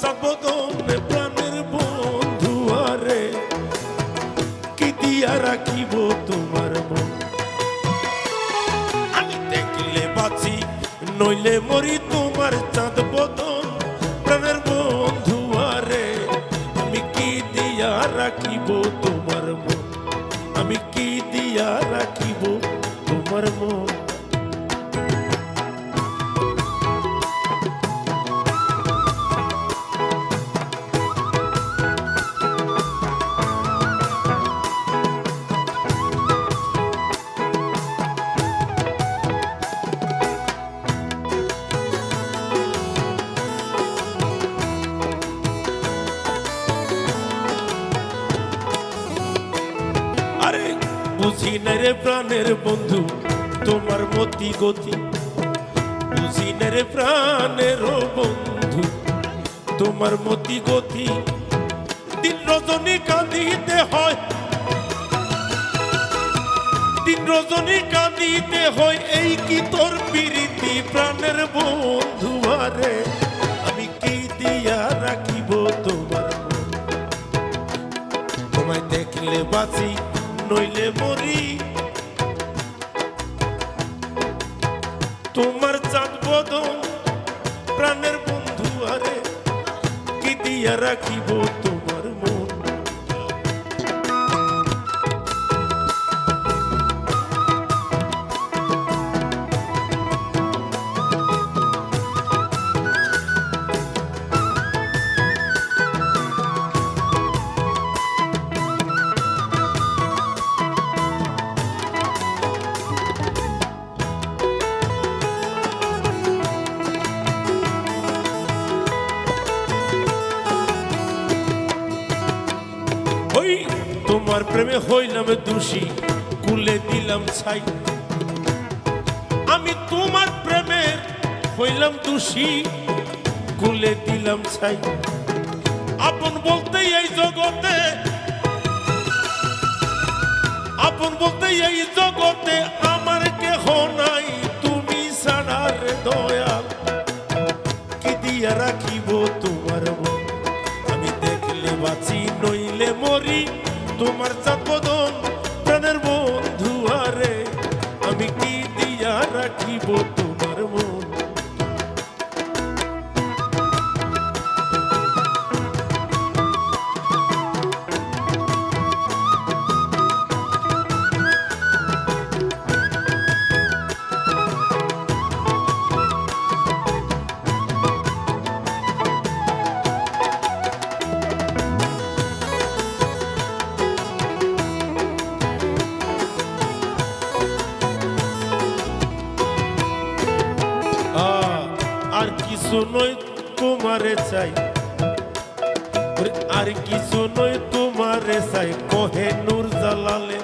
বদনে প্রাণের বন্ধু আরে কি দিয়া রাখিব তোমার মন। আমি দেখলে বাঁচি নইলে মরি তোমার চাঁদ বদন প্রাণের বন্ধু আরে আমি কি দিয়া রাখিব তোমার মন। আমি কি দিয়া রাখিব তোমার মন। আরে বুঝি না রে প্রাণের বন্ধু তোমার মতি গতি। বুঝি না রে প্রাণের বন্ধু তোমার মতি গতি। দিন রজনী কাঁদিতে হয়, দিন রজনী কাঁদিতে হয় এই কি তোর প্রীতি প্রাণের বন্ধু আরে আমি কি দিয়া রাখিব তোমার মন। তোমায় দেখলে বাঁচি নইলে মরি তোমার চাঁদ বদন প্রাণের বন্ধু আরে কি দিয়া রাখিব তোমার মন। তোমার প্রেমে হইলাম দোষী কুলে দিলাম ছাই। আমি তোমার প্রেমে হইলাম দোষী কুলে দিলাম ছাই। আপন বলতে এই জগতে, আপন বলতে এই জগতে আমার কেহ নাই তুমি ছাড়া রে দয়াল কি দিয়া রাখিব তোমার মন। আমি দেখলে বাঁচি নইলে মরি তোমার চাঁদ বদন প্রাণের বন্ধু আরে আমি কি দিয়া রাখিব তোমার মন। আর কিছু নয় তোমারে চাই, আর কিছু নয় তোমারে চাই কহে নূর জালালে।